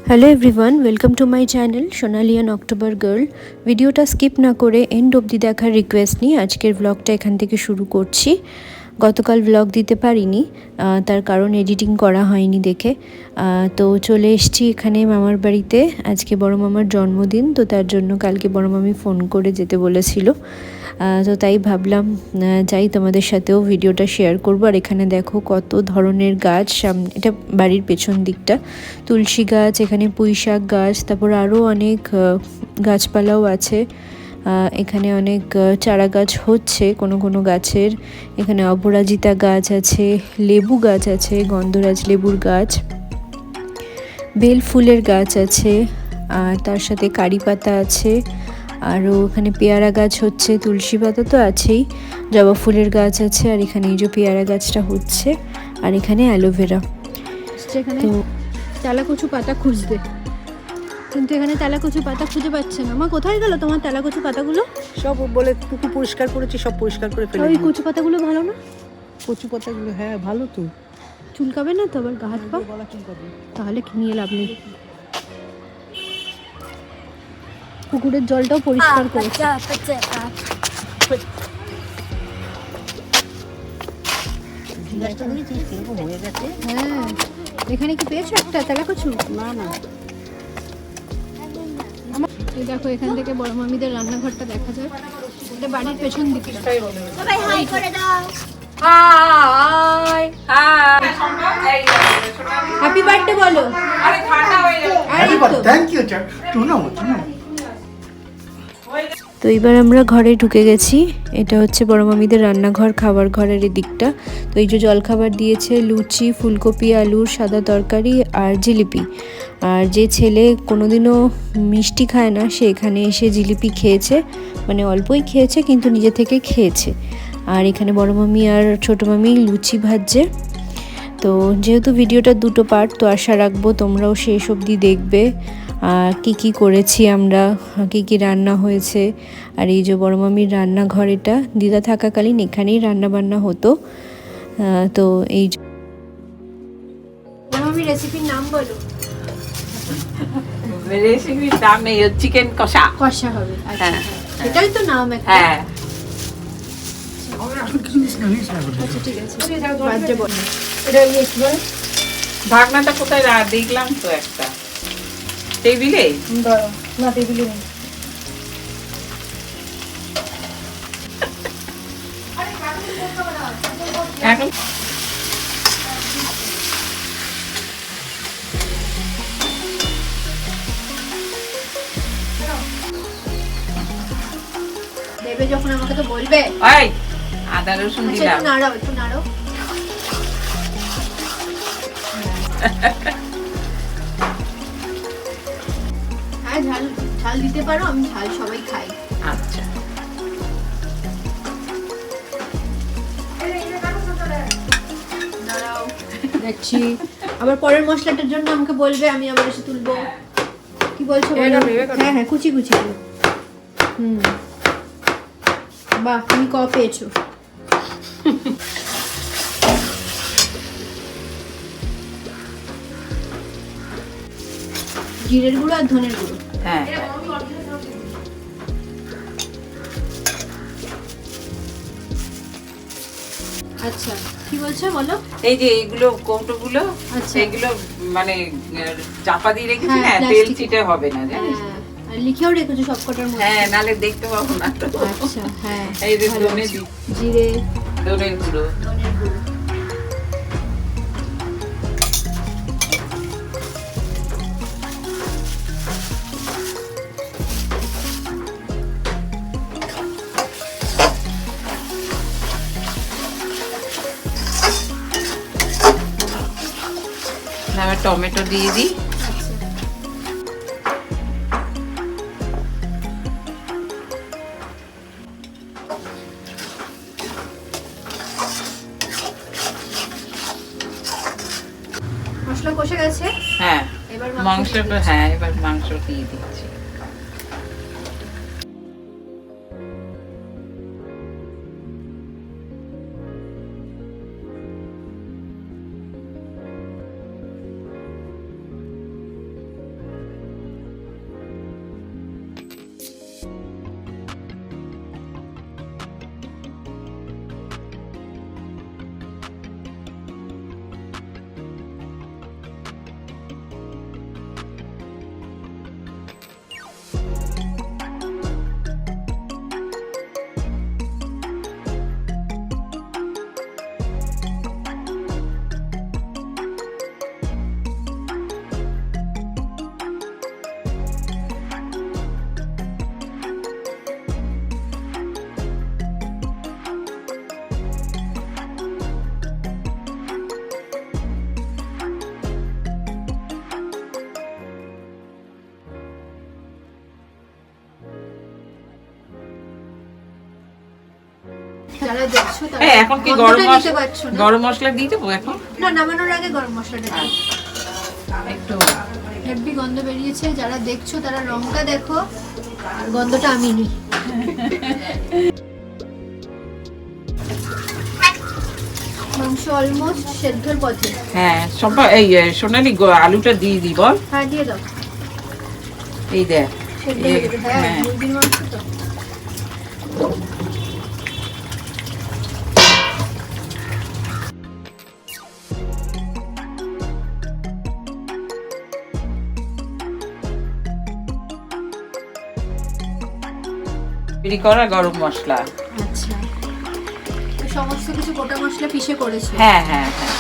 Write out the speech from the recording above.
Hello everyone, welcome to my channel সোনালিয়ান October girl. ভিডিওটা skip না করে এন্ড অবধি দেখার রিকোয়েস্ট নিয়ে আজকের ব্লগটা এখান থেকে শুরু করছি। গতকাল ব্লগ দিতে পারিনি, তার কারণ এডিটিং করা হয়নি দেখে। তো চলে এসেছি এখানে মামার বাড়িতে। আজকে বড় মামার জন্মদিন, তো তার জন্য কালকে বড় মামি ফোন করে যেতে বলেছিল। তো তাই ভাবলাম যাই, তোমাদের সাথেও ভিডিওটা শেয়ার করবো। আর এখানে দেখো কত ধরনের গাছ, সামনে এটা বাড়ির পেছন দিকটা তুলসী গাছ, এখানে পুঁই শাক গাছ, তারপর আরও অনেক গাছপালাও আছে। এখানে অনেক চারা গাছ হচ্ছে কোনো কোনো গাছের। এখানে অপরাজিতা গাছ আছে, লেবু গাছ আছে, গন্ধরাজ লেবুর গাছ, বেল ফুলের গাছ আছে, আর তার সাথে কারি পাতা আছে। আরও এখানে পেয়ারা গাছ হচ্ছে, তুলসী পাতা তো আছেই, জবা ফুলের গাছ আছে, আর এখানে এই যে পেয়ারা গাছটা হচ্ছে, আর এখানে অ্যালোভেরা। তো তেলাকচু পাতা খুঁজতে, কিন্তু এখানে তেলাকচু পাতা খুঁজে পাচ্ছে না। মা, কোথায় গেল তোমার তেলাকচু পাতাগুলো? সব বলে পুকুর পরিষ্কার করেছি, সব পরিষ্কার করে ফেলে। ওই কচু পাতাগুলো ভালো না? কচু পাতাগুলো হ্যাঁ ভালো তো, চুলকাবে না তো আবার গা হাত পা? গলা চুলকাবে। তাহলে নিয়ে লাভ নেই। পুকুরের জলটাও পরিষ্কার করেছে। হয়ে গেছে। হ্যাঁ, এখানে কি পেয়েছো একটা তেলাকচু? না না, এই দেখো, এখান থেকে বড় মামিদের রান্নাঘরটা দেখা যায়। এটা বাড়ির পেছন দিকে। হ্যাপি বার্থডে বলো। Thank you. তো এবার আমরা ঘরে ঢুকে গেছি। এটা হচ্ছে বড় মামিদের রান্নাঘর, খাবার ঘরের দিকটা। তো এই যে জলখাবার দিয়েছে, লুচি, ফুলকপি আলুর সাদা তরকারি আর জিলিপি। আর যে ছেলে কোনোদিনও মিষ্টি খায় না, সে এখানে এসে জিলিপি খেয়েছে, মানে অল্পই খেয়েছে কিন্তু নিজে থেকে খেয়েছে। আর এখানে বড় মামি আর ছোটো মামি লুচি ভাজছে। তো যেহেতু ভিডিওটা দুটো পার্ট, তো আশা রাখবো তোমরাও শেষ অবধি দেখবে কি কি করেছি আমরা, কি কি রান্না হয়েছে। আর এই যে বড় মামির রান্নাঘর, এটা দিদা থাকাকালীন এখানেই রান্না বান্না হতো। তো এই বড় মামির রেসিপির নাম বলো। রেসিপির নাম নেই, চিকেন কষা। কষা হবে, আচ্ছা হ্যাঁ, সেটাই তো নাম একটা। হ্যাঁ, আচ্ছা ঠিক আছে, বাজে বলো। ভাগনাটা কোথায় দেখলাম তো একটা টেবিলে। না, টেবিলে নেই। এখন দেবে যখন আমাকে তো বলবে। ওই আদা রসুন আচ্ছা, দিলাম। একটু নাড়াও, একটু নাড়াও। হ্যাঁ, ঝাল ঝাল দিতে পারো, আমি ঝাল সবাই খাই। আচ্ছা, নাড়াও, দেখছি। আবার পরের মশলাটার জন্য আমাকে বলবে, আমি আবার এসে তুলবো। কি বলছো বলো? হ্যাঁ হ্যাঁ, কুচি কুচি করে। বাহ, তুমি ক পেয়েছো? জিরের গুঁড়ো আর ধনের গুঁড়ো। হ্যাঁ, আচ্ছা, কি বলছো বলো। এই যে এইগুলো কৌটোগুলো, আচ্ছা। এইগুলো মানে চাপা দিয়ে রেখেছি হ্যাঁ, না, তেল plastic। ছিটে হবে না, জানিস? হ্যাঁ, আর লিখেও রেখেছো সবকটার মধ্যে। হ্যাঁ, নালে দেখতে পাবো না তো। আচ্ছা, হ্যাঁ, এই যে ভালো। ধনে দি, জিরে, ধনের গুঁড়ো। ধনের গুঁড়ো। আবার টমেটো দিয়ে দিই। মশলা কষে গেছে। হ্যাঁ, এবার মাংসটা, হ্যাঁ এবার মাংস দিয়ে দিচ্ছি। যারা দেখছো তারা এই এখন কি গন্ধটা গরম নিতে পারছো না। গরম মশলা দিয়ে দেবো এখন? না, নামানোর আগে গরম মশলাটা দিই। একটু হেভি গন্ধ বেরিয়েছে, যারা দেখছো তারা রংটা দেখো আর গন্ধটা আমি নিই। মাংস অলমোস্ট সেদ্ধর পথে। হ্যাঁ সবাই এই সোনালি আলুটা দিয়ে দিই বল। হ্যাঁ দিয়ে দাও, এই দেখ সেদ্ধ হয়ে গেছে। হ্যাঁ হ্যাঁ। মুরগির মাংস তো। তৈরি করা গরম মশলা। আচ্ছা, তো সমস্ত কিছু গোটা মশলা পিষে করেছো? হ্যাঁ হ্যাঁ হ্যাঁ